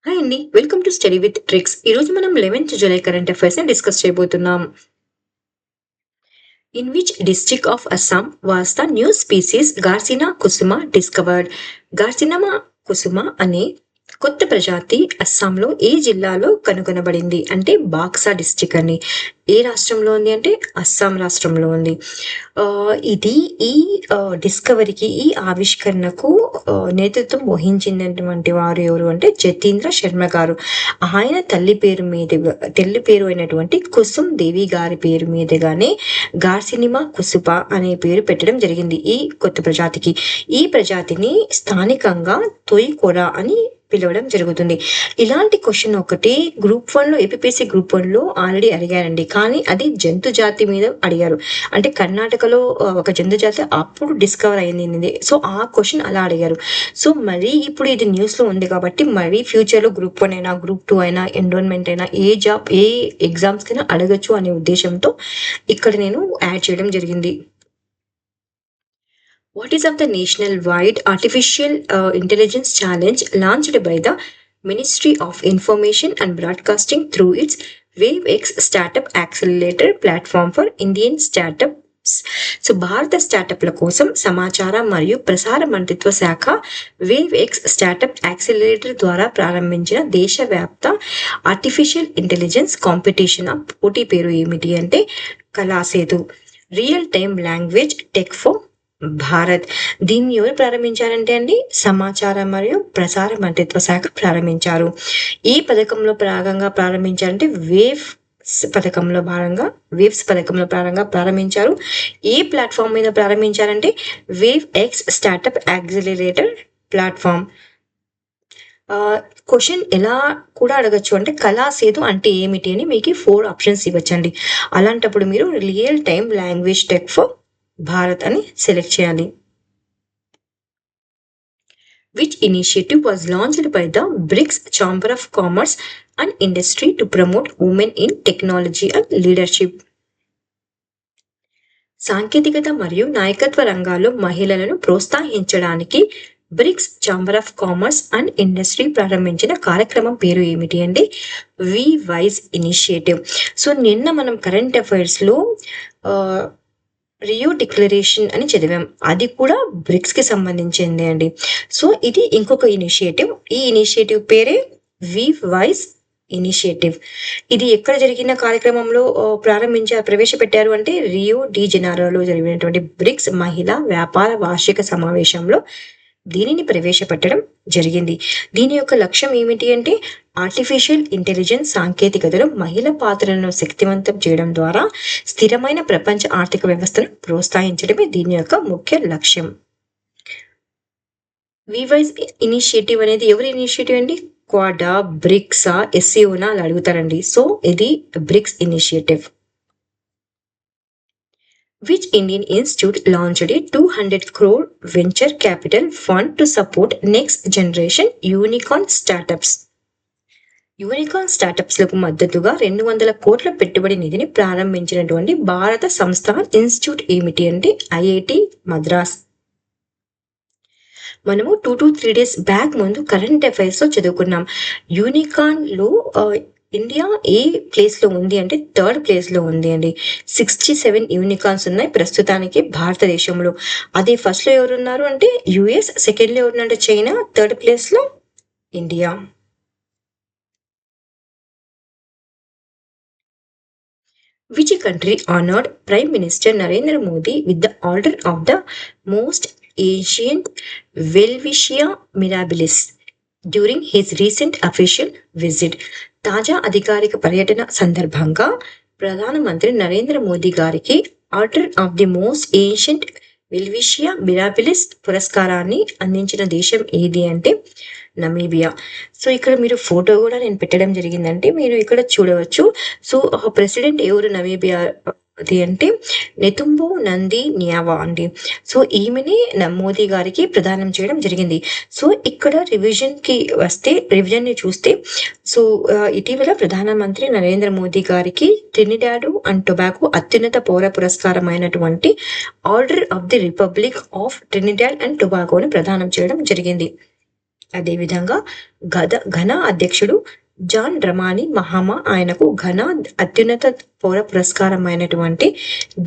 Hi అండి. Welcome to study with tricks. ఈరోజు మనం 11th జూలై కరెంట్ అఫైర్స్‌ని డిస్కస్ చేయబోతున్నాం. In which district of Assam was the new species Garcinia kusuma discovered? గార్సినమా కుసుమ అనే కొత్త ప్రజాతి అస్సాంలో ఏ జిల్లాలో కనుగొనబడింది? అంటే బాక్సా డిస్ట్రిక్ట్ అండి. ఏ రాష్ట్రంలో ఉంది అంటే అస్సాం రాష్ట్రంలో ఉంది. ఇది ఈ డిస్కవరీకి, ఈ ఆవిష్కరణకు నేతృత్వం వహించినటువంటి వారు ఎవరు అంటే జతీంద్ర శర్మ గారు. ఆయన తల్లి పేరు అయినటువంటి కుసుమ్ దేవి గారి పేరు మీదుగానే గార్సినిమా కుసుప అనే పేరు పెట్టడం జరిగింది ఈ కొత్త ప్రజాతికి. ఈ ప్రజాతిని స్థానికంగా తొయికొర అని పిలవడం జరుగుతుంది. ఇలాంటి క్వశ్చన్ ఒకటి గ్రూప్ 1లో ఏపీపీఎస్సీ గ్రూప్ 1లో ఆల్రెడీ అడిగారండి. కానీ అది జంతు జాతి మీద అడిగారు. అంటే కర్ణాటకలో ఒక జంతు జాతి అప్పుడు డిస్కవర్ అయింది. సో ఆ క్వశ్చన్ అలా అడిగారు. సో మరీ ఇప్పుడు ఇది న్యూస్లో ఉంది కాబట్టి మరీ ఫ్యూచర్లో గ్రూప్ 1 అయినా గ్రూప్ 2 అయినా ఎన్రోల్మెంట్ అయినా ఏ ఎగ్జామ్స్ కైనా అడగచ్చు అనే ఉద్దేశంతో ఇక్కడ నేను యాడ్ చేయడం జరిగింది. What is of the national-wide artificial intelligence challenge launched by the Ministry of Information and Broadcasting through its WaveX Startup Accelerator platform for Indian startups? So భారత స్టార్టప్ల కోసం సమాచార మరియు ప్రసార మంత్రిత్వ శాఖ వేవ్ఎక్స్ స్టార్టప్ యాక్సిలరేటర్ ద్వారా ప్రారంభించిన దేశవ్యాప్త ఆర్టిఫిషియల్ ఇంటెలిజెన్స్ కాంపిటీషన్ పోటీ పేరు ఏమిటి అంటే Kalasetu real time language tech for Bharat. దీన్ని ఎవరు ప్రారంభించారంటే అండి సమాచార మరియు ప్రసార మంత్రిత్వ శాఖ ప్రారంభించారు. ఈ పథకంలో భాగంగా ప్రారంభించారంటే వేవ్స్ పథకంలో భాగంగా ప్రారంభించారు. ఏ ప్లాట్ఫామ్ మీద ప్రారంభించారంటే Wave X startup accelerator platform. Question ఎలా కూడా అడగచ్చు అంటే కళాసేతు అంటే ఏమిటి అని మీకు 4 ఆప్షన్స్ ఇవ్వచ్చండి. అలాంటప్పుడు మీరు real time language tech for Bharat అని సెలెక్ట్ చేయాలి. Which initiative was launched by the BRICS Chamber of Commerce and Industry to promote women in technology and leadership? సాంకేతికత మరియు నాయకత్వ రంగాల్లో మహిళలను ప్రోత్సహించడానికి BRICS chamber of commerce and industry ప్రారంభించిన కార్యక్రమం పేరు ఏమిటి అంటే వి వైజ్ ఇనిషియేటివ్. సో నిన్న మనం కరెంట్ అఫైర్స్లో రియో డిక్లరేషన్ అని చదివాం. అది కూడా బ్రిక్స్ కి సంబంధించింది అండి. సో ఇది ఇంకొక ఇనిషియేటివ్. ఈ ఇనిషియేటివ్ పేరే వి వైజ్ ఇనిషియేటివ్. ఇది ఎక్కడ జరిగిన కార్యక్రమంలో ప్రవేశపెట్టారు అంటే రియో డి జెనీరోలో జరిగినటువంటి బ్రిక్స్ మహిళా వ్యాపార వార్షిక సమావేశంలో దీనిని ప్రవేశపెట్టడం జరిగింది. దీని యొక్క లక్ష్యం ఏమిటి అంటే ఆర్టిఫిషియల్ ఇంటెలిజెన్స్ సాంకేతికతలో మహిళల పాత్రలను శక్తివంతం చేయడం ద్వారా స్థిరమైన ప్రపంచ ఆర్థిక వ్యవస్థను ప్రోత్సహించడమే దీని యొక్క ముఖ్య లక్ష్యం. వివైజ్ ఇనిషియేటివ్ అనేది ఎవరి ఇనిషియేటివ్ అండి? క్వాడా, బ్రిక్సా, ఎస్సీఓనా అని అడుగుతారండి. సో ఇది BRICS initiative. Which Indian institute launched a 200 crore venture capital fund to support next generation unicorn startups? Unicorn startups లకు మద్దతుగా 200 కోట్ల పెట్టుబడి నిధిని ప్రారంభించినటువంటి భారత సంస్థ ఇన్స్టిట్యూట్ ఏమిటి అంటే ఐఐటి మద్రాస్. మనము 2 to 3 days బ్యాక్ ముందు కరెంట్ అఫైర్స్ లో చదువుకున్నాం. యూనికార్న్ లో ఇండియా ఏ ప్లేస్ లో ఉంది అంటే 3rd ప్లేస్ లో ఉంది అండి. 67 యూనికార్న్స్ ఉన్నాయి ప్రస్తుతానికి భారతదేశంలో. అదే ఫస్ట్ లో ఎవరున్నారు అంటే యుఎస్, సెకండ్ లో ఎవరున్నారంటే చైనా, 3rd ప్లేస్ లో India. Which country honored Prime Minister Narendra Modi with the Order of the Most Ancient Welwishia Mirabilis during his recent official visit? తాజా అధికారిక పర్యటన సందర్భంగా ప్రధానమంత్రి నరేంద్ర మోదీ గారికి Order of the Most Ancient Welwitschia Mirabilis పురస్కారాన్ని అందించిన దేశం ఏది అంటే నమీబియా. సో ఇక్కడ మీరు ఫోటో కూడా నేను పెట్టడం జరిగిందంటే మీరు ఇక్కడ చూడవచ్చు. సో ప్రెసిడెంట్ ఎవరు నమీబియా అది అంటే నెతుంబో నంది న్యావా అండి. సో ఈమెని మోదీ గారికి ప్రదానం చేయడం జరిగింది. సో ఇక్కడ రివిజన్ ని చూస్తే సో ఇటీవల ప్రధానమంత్రి నరేంద్ర మోదీ గారికి ట్రినిడాడ్ అండ్ టొబాగో అత్యున్నత పౌర పురస్కారమైనటువంటి Order of the Republic of Trinidad and టొబాగోని ప్రదానం చేయడం జరిగింది. అదేవిధంగా ఘన అధ్యక్షుడు జాన్ డ్రమాని మహామా ఆయనకు ఘన అత్యున్నత పౌర పురస్కారమైనటువంటి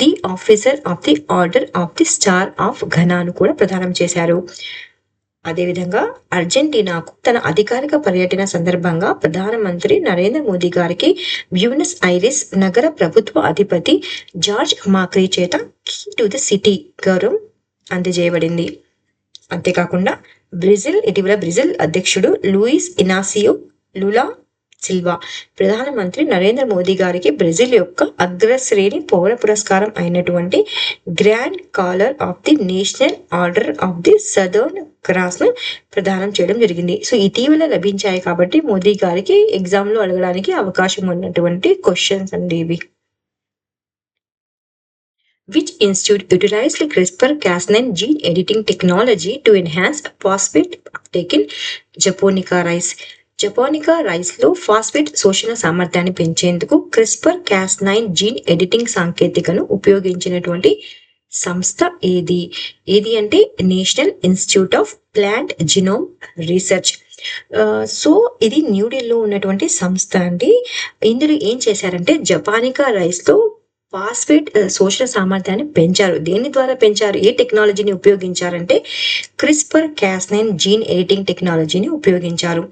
the Officer of the Order of the Star of ఘనాను కూడా ప్రదానం చేశారు. అదేవిధంగా అర్జెంటీనాకు తన అధికారిక పర్యటన సందర్భంగా ప్రధానమంత్రి నరేంద్ర మోదీ గారికి బ్యూనస్ ఐరిస్ నగర ప్రభుత్వ అధిపతి జార్జ్ మాక్రీ చేత కీ టు ది సిటీ గౌరవం అందజేయబడింది. అంతేకాకుండా ఇటీవల బ్రెజిల్ అధ్యక్షుడు లూయిస్ ఇనాసియో లులా సిల్వా ప్రధానమంత్రి నరేంద్ర మోదీ గారికి బ్రెజిల్ యొక్క అగ్రశ్రేణి పౌర పురస్కారం అయినటువంటి grand caller of the national order of the southern cross ను ప్రదానం చేయడం జరిగింది. సో ఇటీవల లభించాయి కాబట్టి మోదీ గారికి ఎగ్జామ్ లో అడగడానికి అవకాశం ఉన్నటువంటి క్వశ్చన్స్ అండి ఇవి. Which institute utilized CRISPR-Cas9 gene editing technology to enhance phosphate uptake in Japonica rice? Japonica rice లో ఫాస్ఫేట్ శోషణ సామర్థ్యాన్ని పెంచేందుకు CRISPR-Cas9 జీన్ ఎడిటింగ్ సాంకేతికను ఉపయోగించినటువంటి సంస్థ ఏది అంటే national institute of plant genome research. So ఇది న్యూఢిల్లీలో ఉన్నటువంటి సంస్థ అండి. ఇందులో ఏం చేశారంటే జపానికా రైస్ లో ఫాస్ఫేట్ శోషణ సామర్థ్యాన్ని పెంచారు. దేని ద్వారా పెంచారు? ఏ టెక్నాలజీని ఉపయోగించారంటే CRISPR-Cas9 జీన్ ఎడిటింగ్ టెక్నాలజీని ఉపయోగించారు.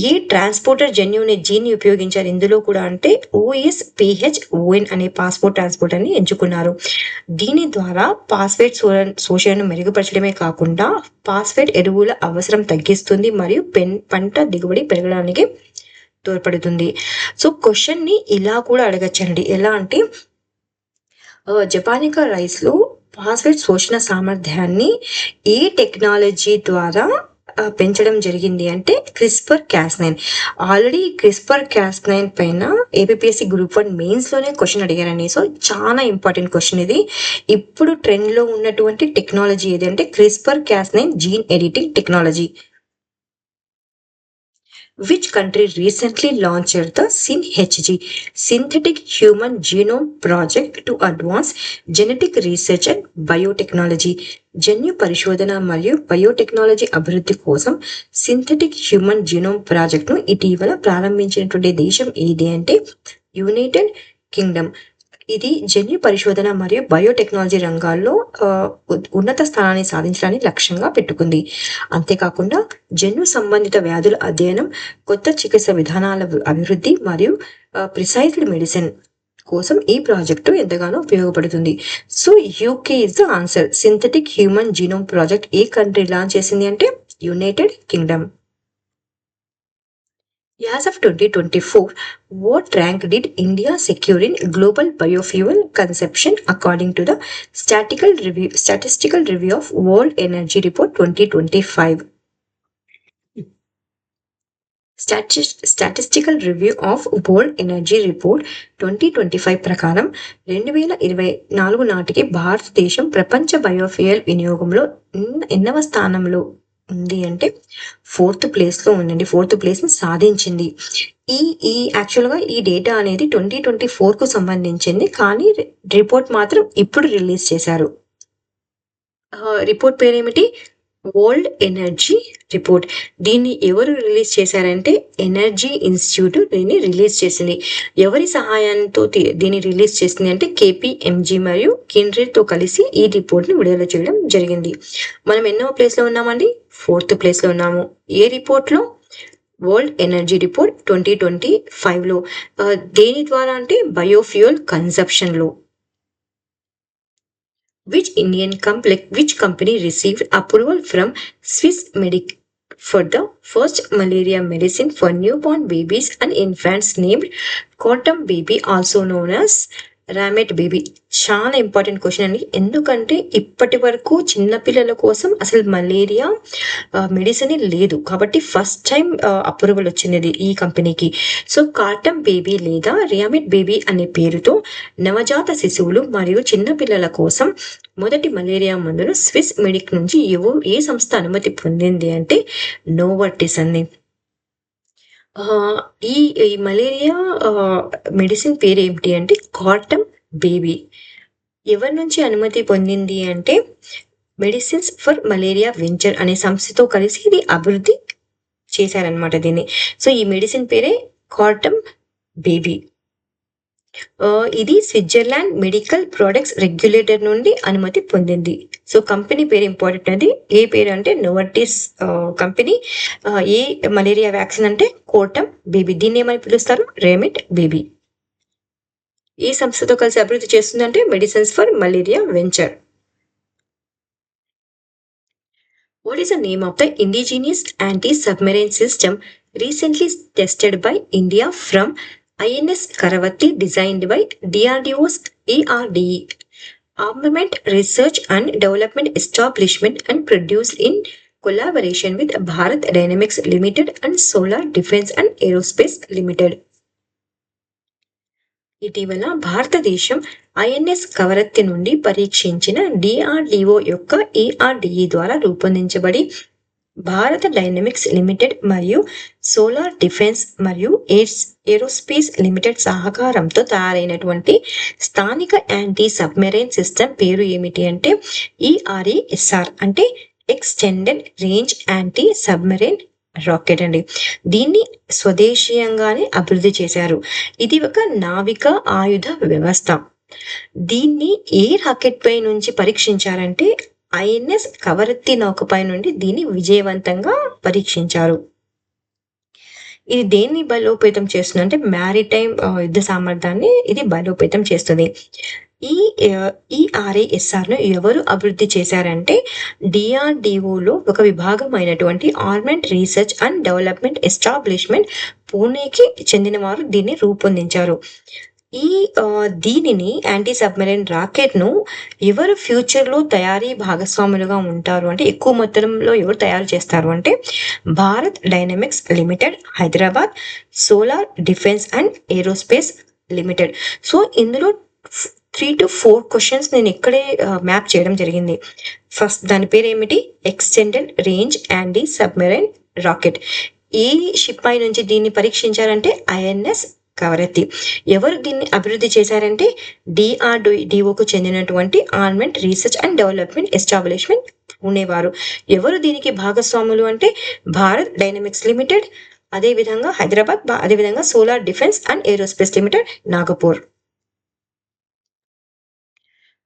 ఏ ట్రాన్స్పోర్టర్ జన్యుని జీన్ ఉపయోగించారు ఇందులో కూడా అంటే OSPHON అనే పాస్పోర్ట్ ట్రాన్స్పోర్టర్ ని ఎంచుకున్నారు. దీని ద్వారా ఫాస్ఫేట్ శోషణను మెరుగుపరచడమే కాకుండా ఫాస్ఫేట్ ఎరువుల అవసరం తగ్గిస్తుంది మరియు పంట దిగుబడి పెరగడానికి తోడ్పడుతుంది. సో క్వశ్చన్ ని ఇలా కూడా అడగచ్చండి. ఎలా అంటే జపానికా రైస్ లో ఫాస్ఫేట్ శోషణ సామర్థ్యాన్ని ఏ టెక్నాలజీ ద్వారా పెంచడం జరిగింది అంటే CRISPR-Cas9. ఆల్రెడీ CRISPR-Cas9 పైన APPSC గ్రూప్ 1 మెయిన్స్ లోనే క్వశ్చన్ అడిగారని. సో చాలా ఇంపార్టెంట్ క్వశ్చన్ ఇది. ఇప్పుడు ట్రెండ్ లో ఉన్నటువంటి టెక్నాలజీ ఏది అంటే CRISPR-Cas9 gene editing technology. Which country recently launched the SynHG Synthetic Human Genome Project to advance genetic research and biotechnology? జన్యు పరిశోధన మరియు బయోటెక్నాలజీ అభివృద్ధి కోసం సింథటిక్ హ్యూమన్ జీనోమ్ ప్రాజెక్ట్ ను ఇటీవల ప్రారంభించినటువంటి దేశం ఏది అంటే యునైటెడ్ కింగ్డమ్. ఇది జన్యు పరిశోధన మరియు బయోటెక్నాలజీ రంగాల్లో ఉన్నత స్థానాన్ని సాధించడానికి లక్ష్యంగా పెట్టుకుంది. అంతేకాకుండా జన్యు సంబంధిత వ్యాధుల అధ్యయనం, కొత్త చికిత్స విధానాల అభివృద్ధి మరియు ప్రిసైజ్డ్ మెడిసిన్ కోసం ఈ ప్రాజెక్టు ఎంతగానో ఉపయోగపడుతుంది. So UK is the answer. Synthetic human genome project A country launch చేసింది అంటే United Kingdom. As of 2024, what rank did India secure in global biofuel consumption according to the Statistical Review of World Energy Report 2025? Statistical review of world energy report 2025 ప్రకారం 2024 నాటికి భారతదేశం ప్రపంచ biofuel వినియోగంలో ఎన్నవ స్థానంలో ఉంది అంటే 4th ప్లేస్ లో ఉందండి. 4th ప్లేస్ ని సాధించింది. ఈ యాక్చువల్ గా ఈ డేటా అనేది 2024 కు సంబంధించింది, కానీ రిపోర్ట్ మాత్రం ఇప్పుడు రిలీజ్ చేశారు. రిపోర్ట్ పేరేమిటి? World energy report. దీన్ని ఎవరు రిలీజ్ చేశారంటే ఎనర్జీ ఇన్స్టిట్యూట్ దీన్ని రిలీజ్ చేసింది. ఎవరి సహాయంతో దీన్ని రిలీజ్ చేసింది అంటే KPMG మరియు కిండ్రెడ్ తో కలిసి ఈ రిపోర్ట్ ని విడుదల చేయడం జరిగింది. మనం ఎన్నో ప్లేస్ లో ఉన్నామండి? 4th ప్లేస్ లో ఉన్నాము. ఏ రిపోర్ట్ లో? వరల్డ్ ఎనర్జీ రిపోర్ట్ 2025 లో. దేని ద్వారా అంటే బయోఫ్యూయల్ కన్సంప్షన్ లో. Which company received approval from Swissmedic for the first malaria medicine for newborn babies and infants named Quantum Baby, also known as రామెట్ బేబీ? చాలా ఇంపార్టెంట్ క్వశ్చన్ అండి. ఎందుకంటే ఇప్పటి వరకు చిన్నపిల్లల కోసం అసలు మలేరియా మెడిసిన్ లేదు, కాబట్టి ఫస్ట్ టైం అప్రూవల్ వచ్చింది ఈ కంపెనీకి. సో క్వాంటమ్ బేబీ లేదా రియామెట్ బేబీ అనే పేరుతో నవజాత శిశువులు మరియు చిన్నపిల్లల కోసం మొదటి మలేరియా మందును స్విస్ మెడిక్ నుంచి ఏ సంస్థ అనుమతి పొందింది అంటే నోవర్టిస్ అండి. ఈ మలేరియా మెడిసిన్ పేరు ఏమిటి అంటే క్వాంటమ్ బేబీ. ఎవరి నుంచి అనుమతి పొందింది అంటే మెడిసిన్స్ ఫర్ మలేరియా వెంచర్ అనే సంస్థతో కలిసి ఇది అభివృద్ధి చేశారనమాట దీన్ని. సో ఈ మెడిసిన్ పేరే కార్టమ్ బేబీ. ఇది స్విట్జర్లాండ్ మెడికల్ ప్రొడక్ట్స్ రెగ్యులేటర్ నుండి అనుమతి పొందింది. సో కంపెనీ పేరు ఇంపార్టెంట్. అది ఏ పేరు అంటే నోవర్టిస్ కంపెనీ. ఏ మలేరియా వ్యాక్సిన్ అంటే కోటమ్ బేబీ. దీన్ని ఏమని పిలుస్తారు? Remit baby. ఈ సంస్థతో కలిసి అభివృద్ధి చేస్తుందంటే medicines for malaria venture. What is the name of the indigenous anti-submarine system recently tested by India from INS Karavati designed by DRDO's ARDE, Armament Research and Development Establishment and produced in collaboration with Bharat Dynamics Limited and Solar Defense and Aerospace Limited. ఇటీవల భారతదేశం INS Kavaratti నుండి పరీక్షించిన DRDO యొక్క ఏఆర్డిఈ ద్వారా రూపొందించబడి భారత dynamics limited మరియు solar defence మరియు aerospace limited సహకారంతో తయారైనటువంటి స్థానిక యాంటీ సబ్మెరైన్ సిస్టమ్ పేరు ఏమిటి అంటే ఈఆర్ఈఎస్ఆర్ అంటే extended range anti submarine rocket అండి. దీన్ని స్వదేశీయంగానే అభివృద్ధి చేశారు. ఇది ఒక నావిక ఆయుధ వ్యవస్థ. దీన్ని ఏ రాకెట్ పై నుంచి పరీక్షించారంటే ఐఎన్ఎస్ కవరత్తి నౌకపై నుండి దీన్ని విజయవంతంగా పరీక్షించారు. ఇది దేన్ని బలోపేతం చేస్తుంది అంటే మ్యారిటైమ్ యుద్ధ సామర్థ్యాన్ని ఇది బలోపేతం చేస్తుంది. ఈఆర్ఐఎస్ఆర్ ను ఎవరు అభివృద్ధి చేశారంటే డిఆర్డిఓలో ఒక విభాగం అయినటువంటి ఆర్మెంట్ రీసెర్చ్ అండ్ డెవలప్మెంట్ ఎస్టాబ్లిష్మెంట్ పూణేకి చెందిన వారు దీన్ని రూపొందించారు. దీనిని యాంటీ సబ్మెరైన్ రాకెట్ ను ఎవరు ఫ్యూచర్ లో తయారీ భాగస్వాములుగా ఉంటారు అంటే ఎక్కువ మొత్తంలో ఎవరు తయారు చేస్తారు అంటే Bharat dynamics limited, Hyderabad, solar defence and aerospace limited. So ఇందులో 3 to 4 క్వశ్చన్స్ నేను ఇక్కడే మ్యాప్ చేయడం జరిగింది. ఫస్ట్ దాని పేరు ఏమిటి? Extended range anti submarine rocket. ఏ షిప్ పై నుంచి దీన్ని పరీక్షించారంటే ఐఎన్ఎస్ కవరత్తి. ఎవరు దీన్ని అభివృద్ధి చేశారంటే డిఆర్డిఓకు చెందినటువంటి ఆర్మెంట్ రీసెర్చ్ అండ్ డెవలప్మెంట్ ఎస్టాబ్లిష్మెంట్ పూణేవారు. ఎవరు దీనికి భాగస్వాములు అంటే భారత్ డైనమిక్స్ లిమిటెడ్, అదేవిధంగా హైదరాబాద్, అదేవిధంగా solar defence and aerospace limited Nagpur.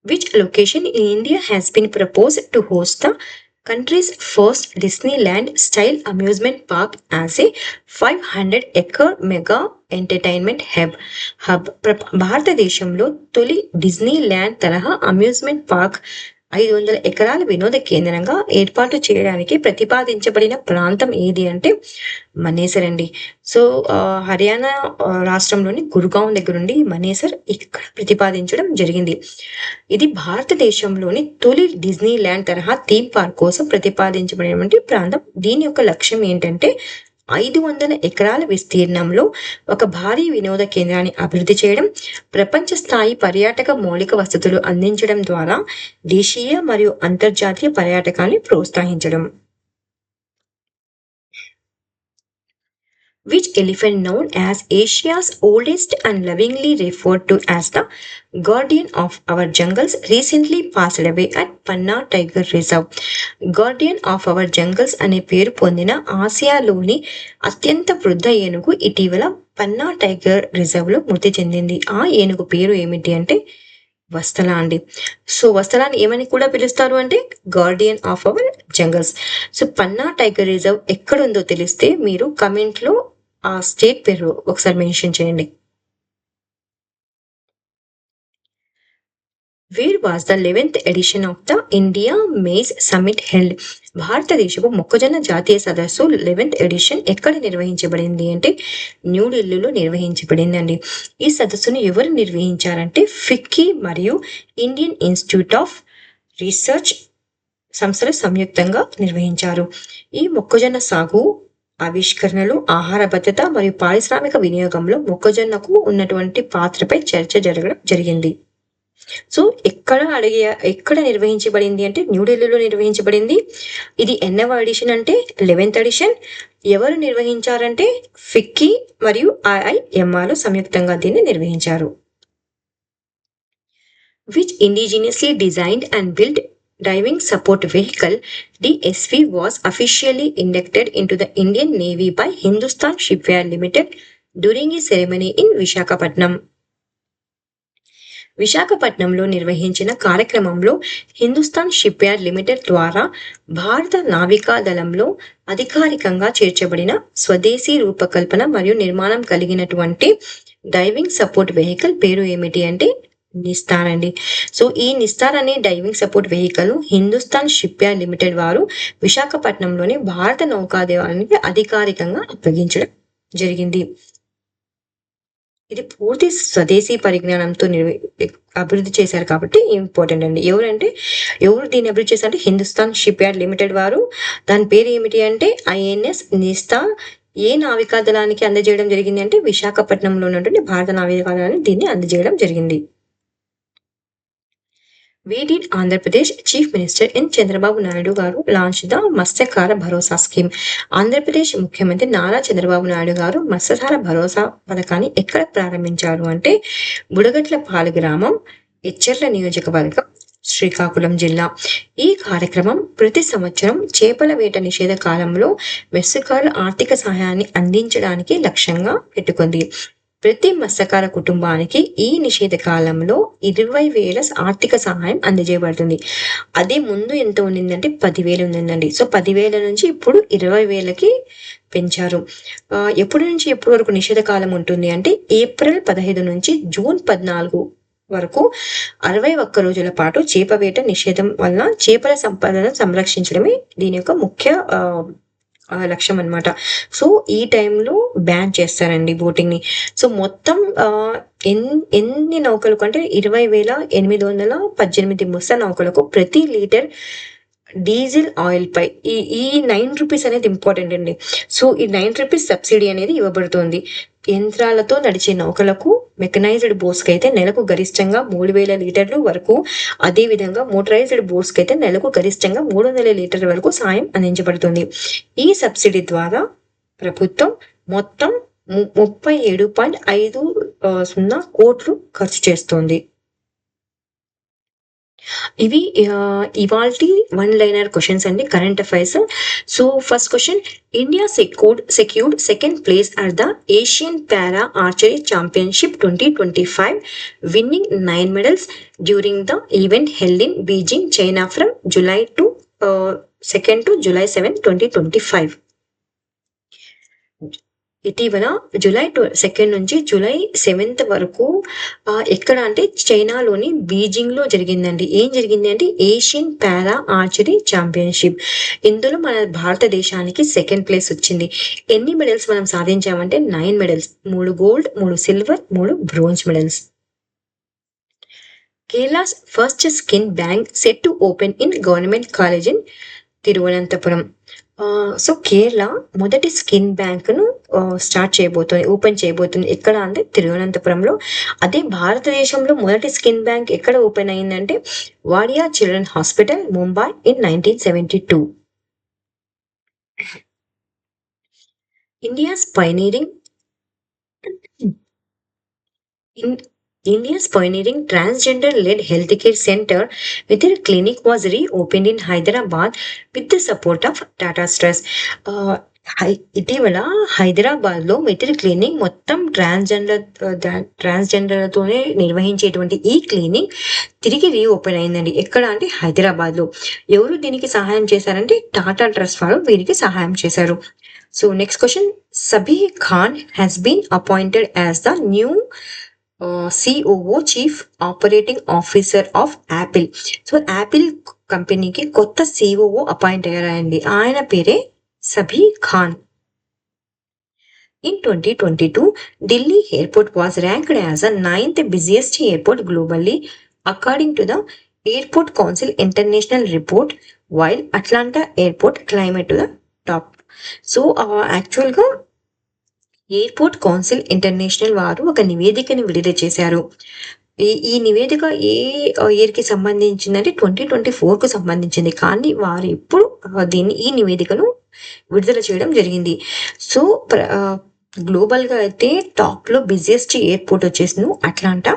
Which location in India has been proposed to host the country's first Disneyland style amusement park as a 500-acre mega entertainment hub? భారతదేశంలో తొలి Disney land తరహా amusement park 500 ఎకరాల వినోద కేంద్రంగా ఏర్పాటు చేయడానికి ప్రతిపాదించబడిన ప్రాంతం ఏది అంటే మనేసర్ అండి. సో హర్యానా రాష్ట్రంలోని గుర్గావ్ దగ్గర నుండి మనేసర్ ఇక్కడ ప్రతిపాదించడం జరిగింది. ఇది భారతదేశంలోని తొలి డిజ్నీ ల్యాండ్ తరహా థీమ్ పార్క్ కోసం ప్రతిపాదించబడినటువంటి ప్రాంతం. దీని యొక్క లక్ష్యం ఏంటంటే 500 ఎకరాల విస్తీర్ణంలో ఒక భారీ వినోద కేంద్రాన్ని అభివృద్ధి చేయడం, ప్రపంచ స్థాయి పర్యాటక మౌలిక వసతులు అందించడం ద్వారా దేశీయ మరియు అంతర్జాతీయ పర్యాటకాన్ని ప్రోత్సహించడం. Which elephant known as Asia's oldest and lovingly referred to as the guardian of our jungles recently passed away at Panna Tiger Reserve. Guardian of our jungles అనే పేరు పొందిన ఆసియాలోని అత్యంత వృద్ధ ఏనుగు ఇటీవల పన్నా టైగర్ రిజర్వ్ లో మృతి చెందింది. ఆ ఏనుగు పేరు ఏమిటి అంటే వస్తల అండి. సో వస్తలాన్ని ఏమని కూడా పిలుస్తారు అంటే Guardian of our jungles. So Panna tiger reserve ఎక్కడుందో తెలిస్తే మీరు కమెంట్ లో ఆ స్టేట్ పేరు ఒకసారి మెన్షన్ చేయండి. Where was the 11th edition of the India Maize Summit held? భారతదేశపు మొక్కజొన్న జాతీయ సదస్సు 11th ఎడిషన్ ఎక్కడ నిర్వహించబడింది అంటే న్యూఢిల్లీలో నిర్వహించబడింది అండి. ఈ సదస్సును ఎవరు నిర్వహించారంటే ఫిక్కీ మరియు ఇండియన్ ఇన్స్టిట్యూట్ ఆఫ్ రీసెర్చ్ సంస్థలు సంయుక్తంగా నిర్వహించారు. ఈ మొక్కజొన్న సాగు, ఆవిష్కరణలు, ఆహార భద్రత మరియు పారిశ్రామిక వినియోగంలో మొక్కజొన్నకు ఉన్నటువంటి పాత్రపై చర్చ జరగడం జరిగింది. సో ఎక్కడ నిర్వహించబడింది అంటే న్యూఢిల్లీలో నిర్వహించబడింది. ఇది ఎన్నవ ఎడిషన్ అంటే 11th ఎడిషన్. ఎవరు నిర్వహించారంటే ఫిక్కీ మరియు ఐఐఎంఆర్ సంయుక్తంగా దీన్ని నిర్వహించారు. Which indigenously designed and built diving support vehicle DSV was officially inducted into the Indian Navy by Hindustan Shipyard Limited during a ceremony in Visakhapatnam. విశాఖపట్నంలో నిర్వహించిన కార్యక్రమంలో హిందుస్థాన్ షిప్యార్డ్ లిమిటెడ్ ద్వారా భారత నావికా దళంలో అధికారికంగా చేర్చబడిన స్వదేశీ రూపకల్పన మరియు నిర్మాణం కలిగినటువంటి డైవింగ్ సపోర్ట్ వెహికల్ పేరు ఏమిటి అంటే నిస్తార్ అండి. సో ఈ నిస్తార్ అనే diving support vehicle Hindustan shipyard limited వారు విశాఖపట్నంలోని భారత నౌకాదళానికి అధికారికంగా అప్పగించడం జరిగింది. ఇది పూర్తి స్వదేశీ పరిజ్ఞానంతో అభివృద్ధి చేశారు కాబట్టి ఇంపార్టెంట్ అండి. ఎవరు దీన్ని అభివృద్ధి చేశారంటే హిందుస్థాన్ షిప్యార్డ్ లిమిటెడ్ వారు. దాని పేరు ఏమిటి అంటే ఐఎన్ఎస్ నిస్తార్. ఏ నావికా దళానికి అందజేయడం జరిగింది అంటే విశాఖపట్నంలో ఉన్నటువంటి భారత నావికా దళానికి దీన్ని అందజేయడం జరిగింది. We did Andhra Pradesh Chief Minister in Chandrababu Naidu garu launched the Matsyakhara Bharosa scheme. Andhra Pradesh ముఖ్యమంత్రి నారా చంద్రబాబు నాయుడు గారు మత్స్యధార భరోసా పథకాన్ని ఎక్కడ ప్రారంభించారు అంటే బుడగట్లపాలెం గ్రామం, ఎచ్చెర్ల నియోజకవర్గం, శ్రీకాకుళం జిల్లా. ఈ కార్యక్రమం ప్రతి సంవత్సరం చేపల వేట నిషేధ కాలంలో మత్స్యకారుల ఆర్థిక సహాయాన్ని అందించడానికి లక్ష్యంగా పెట్టుకుంది. ప్రతి మత్స్యకార కుటుంబానికి ఈ నిషేధ కాలంలో 20,000 ఆర్థిక సహాయం అందజేయబడుతుంది. అదే ముందు ఎంత ఉండిందంటే 10,000 ఉందండి. సో 10,000 నుంచి ఇప్పుడు 20,000కి పెంచారు. ఎప్పటి నుంచి ఎప్పటి వరకు నిషేధ కాలం ఉంటుంది అంటే ఏప్రిల్ 15 నుంచి జూన్ 14 వరకు 61 రోజుల పాటు చేప వేట నిషేధం వల్ల చేపల సంపదను సంరక్షించడమే దీని యొక్క ముఖ్య లక్ష్యం అనమాట. సో ఈ టైంలో బ్యాన్ చేస్తారండి బోటింగ్ ని. సో మొత్తం ఎన్ని నౌకలకు అంటే 20,818 ముస నౌకలకు ప్రతి లీటర్ డీజిల్ ఆయిల్ పై ఈ 9 రూపీస్ అనేది ఇంపార్టెంట్ అండి. సో ఈ 9 రూపీస్ సబ్సిడీ అనేది ఇవ్వబడుతుంది. యంత్రాలతో నడిచే నౌకలకు, మెకనైజ్డ్ బోట్స్ కి అయితే నెలకు గరిష్టంగా 3,000 లీటర్లు వరకు, అదే విధంగా మోటరైజ్డ్ బోట్స్ కి అయితే నెలకు గరిష్టంగా 300 లీటర్ల వరకు సాయం అందించబడుతుంది. ఈ సబ్సిడీ ద్వారా ప్రభుత్వం మొత్తం 37.50 కోట్లు ఖర్చు చేస్తోంది. ఇవి ఇవాల్టి 1-లైనర్ క్వశ్చన్స్ అండి, current affairs. So first question, India secured second place at the Asian Para Archery Championship 2025, winning 9 medals during the event held in Beijing, China from July 2nd to July 7, 2025. ఇటీవల జూలై 2 నుంచి July 7 వరకు ఎక్కడ అంటే చైనాలోని Beijing లో జరిగిందండి. ఏం జరిగింది అంటే ఏషియన్ పారా ఆర్చరీ ఛాంపియన్షిప్. ఇందులో మన భారతదేశానికి సెకండ్ ప్లేస్ వచ్చింది. ఎన్ని మెడల్స్ మనం సాధించామంటే 9 medals, 3 gold, 3 silver, 3 bronze medals. Kerala's first skin bank set to open in government college in Thiruvananthapuram. So Kerala మొదటి స్కిన్ బ్యాంక్ ను ఓపెన్ చేయబోతుంది. ఎక్కడ అంటే తిరువనంతపురంలో. అదే భారతదేశంలో మొదటి స్కిన్ బ్యాంక్ ఎక్కడ ఓపెన్ అయిందంటే Wadia children hospital, Mumbai in 1972. India's pioneering transgender-led healthcare center with a clinic was reopened in Hyderabad with the support of Tata Trust. ఇటీవల హైదరాబాద్ లో మెటీరియల్ క్లినిక్ మొత్తం ట్రాన్స్జెండర్తోనే నిర్వహించేటువంటి ఈ క్లినిక్ తిరిగి రీఓపెన్ అయిందండి. ఎక్కడ అంటే హైదరాబాద్ లో. ఎవరు దీనికి సహాయం చేశారంటే టాటా ట్రస్ట్ వారు వీరికి సహాయం చేశారు. So next question, Sabih Khan has been appointed as the new COO chief operating officer of Apple. So Apple కంపెనీకి కొత్త COO అపాయింట్ అయ్యారండి. ఆయన పేరే Sabih Khan. In 2022, Delhi airport was ranked as the 9th busiest airport globally according to the Airport Council International report, while Atlanta airport climbed to the top. So యాక్చువల్గా airport council international వారు ఒక నివేదికని విడుదల చేశారు. ఈ నివేదిక ఏ ఇయర్ కి సంబంధించిందంటే 2024 కు సంబంధించింది. కానీ వారు ఇప్పుడు ఈ నివేదికను విడుదల చేయడం జరిగింది. సో గ్లోబల్ గా అయితే టాప్ లో బిజియెస్ట్ ఎయిర్పోర్ట్ వచ్చేసి అట్లాంటా.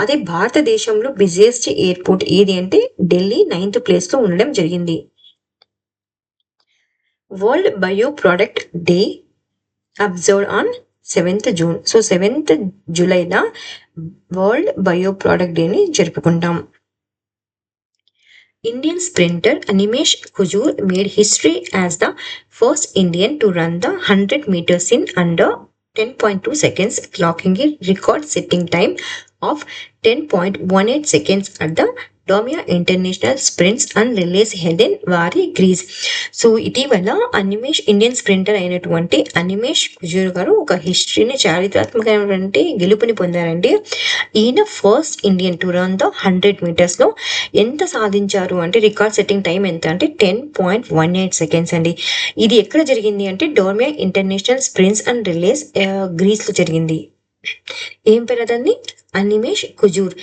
అదే భారతదేశంలో బిజియెస్ట్ ఎయిర్పోర్ట్ ఏది అంటే ఢిల్లీ 9th ప్లేస్లో ఉండడం జరిగింది. World bio product day observed on 7th June. So 7th జూలైన వరల్డ్ బయో ప్రోడక్ట్ డేని జరుపుకుంటాం. Indian sprinter Animesh Kujur made history as the first Indian to run the 100 meters in under 10.2 seconds, clocking a record-setting time of 10.18 seconds at the Dromia International Sprints and relays held in Vari Greece. So ఇటీవల Indian sprinter అయినటువంటి అనిమేష్ కుజూర్ గారు ఒక హిస్టరీని చారిత్రాత్మకమైనటువంటి గెలుపుని పొందారండి. ఈయన first Indian to run the 100 మీటర్స్లో ఎంత సాధించారు అంటే record setting time ఎంత అంటే 10.18 సెకండ్స్ అండి. ఇది ఎక్కడ జరిగింది అంటే డోమియా ఇంటర్నేషనల్ స్ప్రింట్స్ అండ్ రిలేస్ గ్రీస్లో జరిగింది. ఏం పేరు అతన్ని? అనిమేష్ కుజూర్.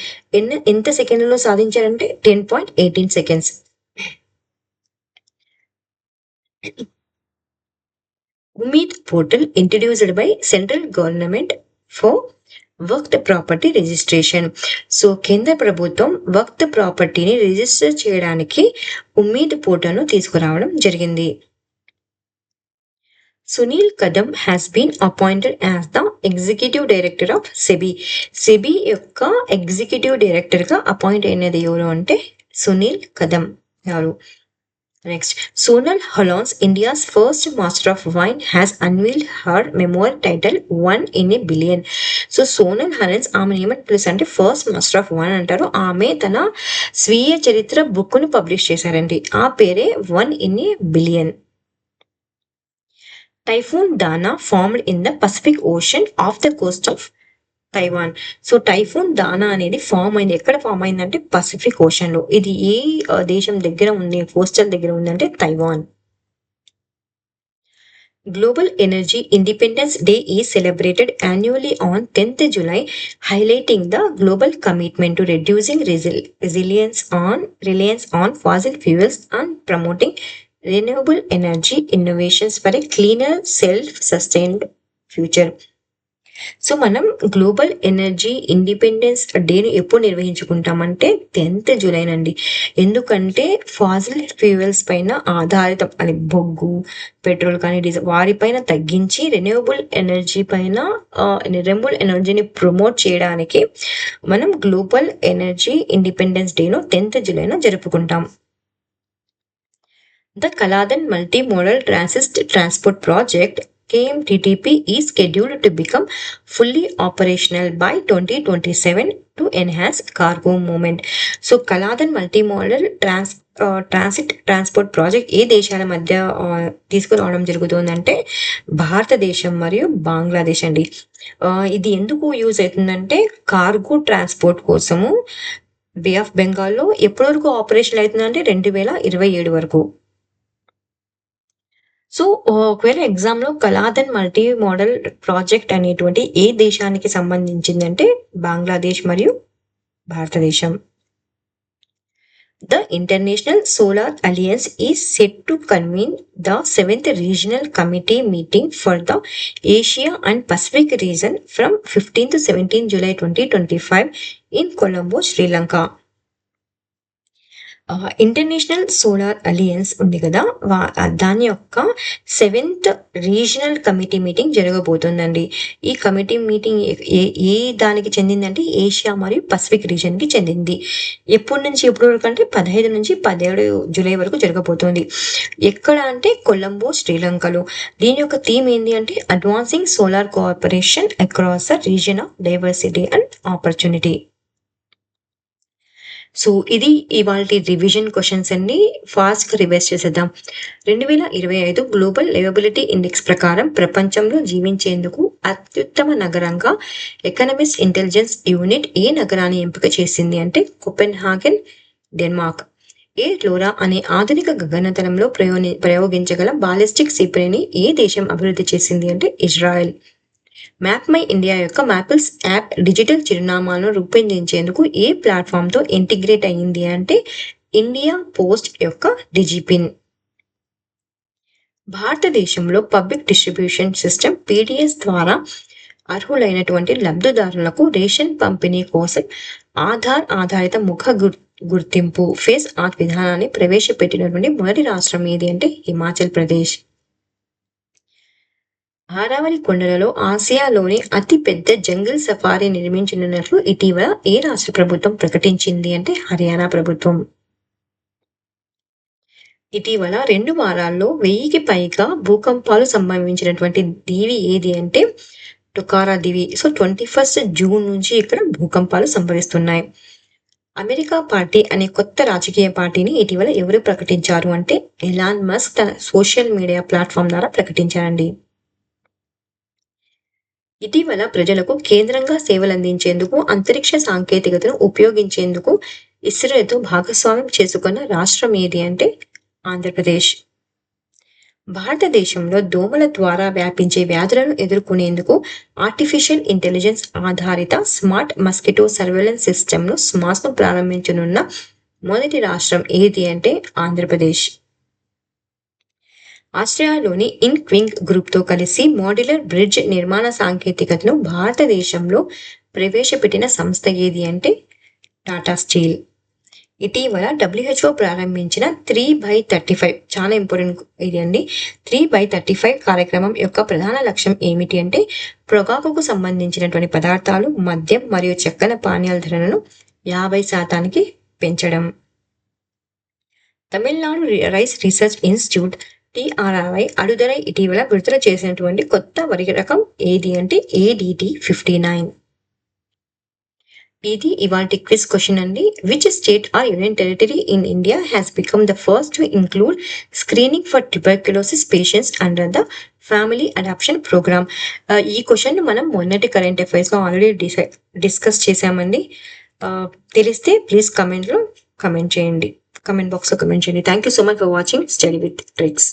ఎంత సెకండ్లలో సాధించారంటే 10.18 seconds. ఉమీద్ portal introduced by central government for Waqt property registration. So కేంద్ర ప్రభుత్వం వక్త్ ప్రాపర్టీని రిజిస్టర్ చేయడానికి ఉమీద్ పోర్టల్ను తీసుకురావడం జరిగింది. Sunil Kadam has been appointed as the Executive Director of SEBI. SEBI యొక్క ఎగ్జిక్యూటివ్ డైరెక్టర్గా అపాయింట్ అయినది ఎవరు అంటే సునీల్ కదమ్ గారు. Next, Sonal Holland's India's first master of wine has unveiled her memoir title 1 in a Billion. So Sonal Holland's ఆమె ఏమని తెలుసు అంటే ఫస్ట్ మాస్టర్ ఆఫ్ వైన్ అంటారు. ఆమె తన స్వీయ చరిత్ర బుక్ను పబ్లిష్ చేశారండి. ఆ పేరే 1 in a Billion. టైఫూన్ దానా formed in the Pacific ocean of the Coast of Taiwan. So typhoon దానా అనేది ఫామ్ అయింది. ఎక్కడ ఫామ్ అయిందంటే పసిఫిక్ ఓషన్ లో. ఇది ఏ దేశం దగ్గర ఉంది, కోస్టల్ దగ్గర ఉందంటే Taiwan. Global Energy Independence Day is celebrated annually on 10th July, highlighting the global commitment to reducing reliance on fossil fuels and promoting renewable energy innovations for a cleaner, self-sustained future. So మనం global energy independence డేను ఎప్పుడు నిర్వహించుకుంటామంటే 10th జూలైనండి. ఎందుకంటే fossil fuels పైన ఆధారితం అని బొగ్గు, petrol కానీ diesel వారిపైన తగ్గించి రెన్యూవబుల్ ఎనర్జీని ప్రమోట్ చేయడానికి మనం గ్లోబల్ ఎనర్జీ ఇండిపెండెన్స్ డేను 10th జూలైన జరుపుకుంటాం. The Kaladan Multimodal Transport Project KMTTP is scheduled to become fully operational by 2027 to enhance cargo movement. So Kaladan Multimodal transit transport project ఏ దేశాల మధ్య తీసుకురావడం జరుగుతుందంటే భారతదేశం మరియు బంగ్లాదేశ్ అండి. ఇది ఎందుకు యూజ్ అవుతుందంటే కార్గో ట్రాన్స్పోర్ట్ కోసము. బే ఆఫ్ బెంగాల్లో ఎప్పటి వరకు ఆపరేషన్ అవుతుందంటే 2027 వరకు. సో ఒకవేళ ఎగ్జామ్లో కలాదన్ మల్టీ మోడల్ ప్రాజెక్ట్ అనేటువంటి ఏ దేశానికి సంబంధించిందంటే బంగ్లాదేశ్ మరియు Bharatadesam. The International Solar Alliance is set to convene the 7th regional committee meeting for the Asia and Pacific region from 15 to 17 July 2025 in Colombo, Sri Lanka. International Solar Alliance ఉంది కదా, దాని యొక్క 7th రీజనల్ కమిటీ మీటింగ్ జరగబోతుందండి. ఈ committee meeting ఏ దానికి చెందిందంటే Asia మరియు Pacific రీజన్కి చెందింది. ఎప్పటి నుంచి ఎప్పటి వరకు అంటే 15 నుంచి 17 జూలై వరకు జరగబోతుంది. ఎక్కడ అంటే కొలంబో, శ్రీలంకలో. దీని యొక్క థీమ్ ఏంటి అంటే advancing solar cooperation across the reason of diversity and opportunity. So ఇది ఇవాళ రివిజన్ క్వశ్చన్స్ అండి. ఫాస్ట్గా రివైజ్ చేసేద్దాం. 2025 గ్లోబల్ లివబిలిటీ ఇండెక్స్ ప్రకారం ప్రపంచంలో జీవించేందుకు అత్యుత్తమ నగరంగా ఎకనమిస్ట్ ఇంటెలిజెన్స్ యూనిట్ ఏ నగరాన్ని ఎంపిక చేసింది అంటే కోపెన్హాగన్, డెన్మార్క్. లోరా అనే ఆధునిక గగనతలంలో ప్రయోగించగల బాలిస్టిక్ క్షిపణిని ఏ దేశం అభివృద్ధి చేసింది అంటే ఇజ్రాయెల్. మ్యాప్ మై ఇండియా యొక్క మ్యాపిల్స్ యాప్ డిజిటల్ చిరునామాలను రూపొందించేందుకు ఏ ప్లాట్ఫామ్తో ఇంటిగ్రేట్ అయ్యింది అంటే ఇండియా పోస్ట్ యొక్క డిజిపిన్. భారతదేశంలో పబ్లిక్ డిస్ట్రిబ్యూషన్ సిస్టమ్ PDS ద్వారా అర్హులైనటువంటి లబ్ధిదారులకు రేషన్ పంపిణీ కోసం ఆధార్ ఆధారిత ముఖ గుర్తింపు ఫేస్ ఆర్ట్ విధానాన్ని ప్రవేశపెట్టినటువంటి మొదటి రాష్ట్రం ఏది అంటే హిమాచల్ ప్రదేశ్. ఆరావళి కొండలలో ఆసియాలోని అతి పెద్ద జంగల్ సఫారీ నిర్మించనున్నట్లు ఇటీవల ఏ రాష్ట్ర ప్రభుత్వం ప్రకటించింది అంటే హర్యానా ప్రభుత్వం. ఇటీవల 2 వారాల్లో 1000కి పైగా భూకంపాలు సంభవించినటువంటి దీవి ఏది అంటే టుకారా దీవి. సో 21 జూన్ నుంచి ఇక్కడ భూకంపాలు సంభవిస్తున్నాయి. అమెరికా పార్టీ అనే కొత్త రాజకీయ పార్టీని ఇటీవల ఎవరు ప్రకటించారు అంటే ఎలాన్ మస్క్ తన సోషల్ మీడియా ప్లాట్ఫామ్ ద్వారా ప్రకటించారండి. ఇటీవల ప్రజలకు కేంద్రంగా సేవలందించేందుకు అంతరిక్ష సాంకేతికతను ఉపయోగించేందుకు ఇస్రోతో భాగస్వామ్యం చేసుకున్న రాష్ట్రం ఏది అంటే ఆంధ్రప్రదేశ్. భారతదేశంలో దోమల ద్వారా వ్యాపించే వ్యాధులను ఎదుర్కొనేందుకు ఆర్టిఫిషియల్ ఇంటెలిజెన్స్ ఆధారిత స్మార్ట్ మస్కిటో సర్వేలెన్స్ సిస్టమ్ను స్మాస్ను ప్రారంభించనున్న మొదటి రాష్ట్రం ఏది అంటే ఆంధ్రప్రదేశ్. ఆస్ట్రియాలోని ఇన్క్వింగ్ గ్రూప్తో కలిసి మాడ్యులర్ బ్రిడ్జ్ నిర్మాణ సాంకేతికతను భారతదేశంలో ప్రవేశపెట్టిన సంస్థ ఏది అంటే టాటా స్టీల్. ఇటీవల WHO ప్రారంభించిన 3/35 చాలా ఇంపార్టెంట్ ఇది అండి. 3/35 కార్యక్రమం యొక్క ప్రధాన లక్ష్యం ఏమిటి అంటే పొగాకుకు సంబంధించినటువంటి పదార్థాలు, మద్యం మరియు చక్కెర పానీయాల ధరలను 50% పెంచడం. Tamil Nadu rice research institute TRRI అడుదరై ఇటీవల విడుదల చేసినటువంటి కొత్త వరి రకం ఏది అంటే ADT 59. ఇది ఇవాల్టి క్విజ్ క్వశ్చన్ అండి. Which state or union territory in India has become the first to include screening for tuberculosis patients under the family adoption programme. ఈ క్వశ్చన్ మనం మొన్నటి కరెంట్ అఫైర్స్లో ఆల్రెడీ డిస్కస్ చేశామండి. తెలిస్తే ప్లీజ్ కమెంట్ బాక్స్లో కమెంట్ చేయండి. Thank you so much for watching Study with tricks.